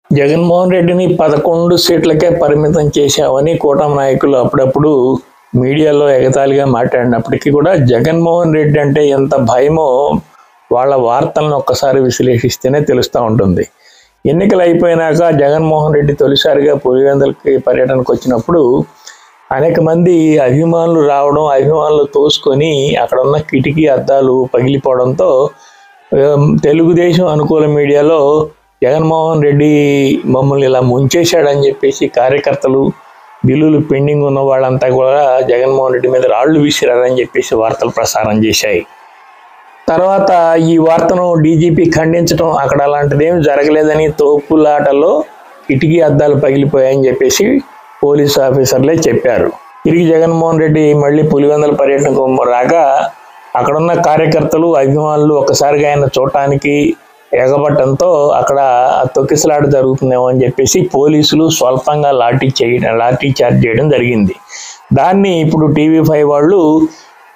జగన్మోహన్ రెడ్డిని 11 సీట్లకే పరిమితం చేశామని కూటమి నాయకులు అప్పుడప్పుడు మీడియాలో ఎగతాళిగా మాట్లాడినప్పటికీ కూడా జగన్మోహన్ రెడ్డి అంటే ఎంత భయమో వాళ్ళ వార్తలను ఒక్కసారి విశ్లేషిస్తేనే తెలుస్తూ ఉంటుంది. ఎన్నికలు అయిపోయినాక జగన్మోహన్ రెడ్డి తొలిసారిగా పులివెందులకి పర్యటనకు వచ్చినప్పుడు అనేక మంది అభిమానులు రావడం, అభిమానులు తోసుకొని అక్కడ ఉన్న కిటికీ అద్దాలు పగిలిపోవడంతో తెలుగుదేశం అనుకూల మీడియాలో జగన్మోహన్ రెడ్డి మమ్మల్ని ఇలా ముంచేశాడని చెప్పేసి కార్యకర్తలు, బిల్లులు పెండింగ్ ఉన్న వాళ్ళంతా కూడా జగన్మోహన్ రెడ్డి మీద రాళ్లు విసిరారని చెప్పేసి వార్తలు ప్రసారం చేశాయి. తర్వాత ఈ వార్తను డీజీపీ ఖండించడం, అక్కడ అలాంటిదేమి జరగలేదని, తోపులాటలో కిటికీ అద్దాలు పగిలిపోయాయని చెప్పేసి పోలీసు ఆఫీసర్లే చెప్పారు. తిరిగి జగన్మోహన్ రెడ్డి మళ్ళీ పులివెందుల పర్యటనకు రాగా అక్కడున్న కార్యకర్తలు, అభిమానులు ఒక్కసారిగా ఆయన చూడటానికి ఎగబట్టడంతో అక్కడ తొక్కిసలాట జరుగుతుందేమో అని చెప్పేసి పోలీసులు స్వల్పంగా లాఠీ చార్జ్ చేయడం జరిగింది. దాన్ని ఇప్పుడు TV5 వాళ్ళు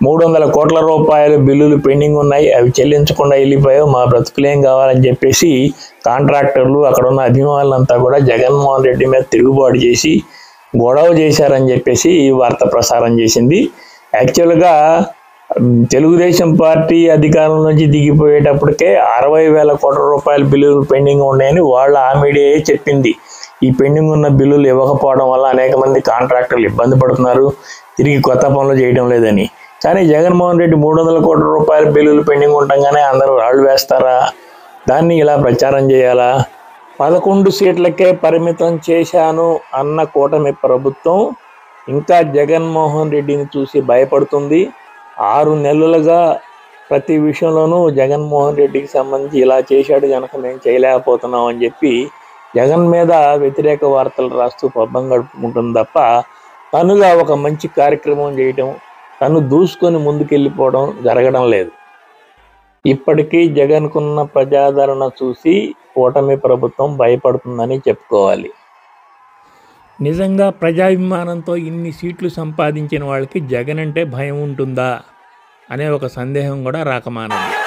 300 కోట్ల రూపాయల బిల్లులు పెండింగ్ ఉన్నాయి, అవి చెల్లించకుండా వెళ్ళిపోయావు, మా బ్రతుకులేం కావాలని చెప్పేసి కాంట్రాక్టర్లు, అక్కడ ఉన్న అభిమానులంతా కూడా జగన్మోహన్ రెడ్డి మీద తిరుగుబాటు చేసి గొడవ చేశారని చెప్పేసి ఈ వార్త ప్రసారం చేసింది. యాక్చువల్గా తెలుగుదేశం పార్టీ అధికారం నుంచి దిగిపోయేటప్పటికే 60,000 కోట్ల రూపాయల బిల్లులు పెండింగ్ ఉన్నాయని వాళ్ళ ఆ మీడియాయే చెప్పింది. ఈ పెండింగ్ ఉన్న బిల్లులు ఇవ్వకపోవడం వల్ల అనేక మంది కాంట్రాక్టర్లు ఇబ్బంది పడుతున్నారు, తిరిగి కొత్త పనులు చేయడం లేదని. కానీ జగన్మోహన్ రెడ్డి 300 కోట్ల రూపాయల బిల్లులు పెండింగ్ ఉండగానే అందరూ రాళ్ళు వేస్తారా? దాన్ని ఇలా ప్రచారం చేయాలా? 11 సీట్లకే పరిమితం చేశాను అన్న కూటమి ప్రభుత్వం ఇంకా జగన్మోహన్ రెడ్డిని చూసి భయపడుతుంది. 6 నెలలుగా ప్రతి విషయంలోనూ జగన్మోహన్ రెడ్డికి సంబంధించి ఇలా చేశాడు కనుక మేము చేయలేకపోతున్నాం అని చెప్పి జగన్ మీద వ్యతిరేక వార్తలు రాస్తూ పబ్బం గడుపుకుంటుంది తప్ప తనుగా ఒక మంచి కార్యక్రమం చేయటం, తను దూసుకొని ముందుకెళ్ళిపోవడం జరగడం లేదు. ఇప్పటికీ జగన్కున్న ప్రజాదరణ చూసి కూటమి ప్రభుత్వం భయపడుతుందని చెప్పుకోవాలి. నిజంగా ప్రజాభిమానంతో ఇన్ని సీట్లు సంపాదించిన వాళ్ళకి జగన్ అంటే భయం ఉంటుందా అనే ఒక సందేహం కూడా రాకమానదు.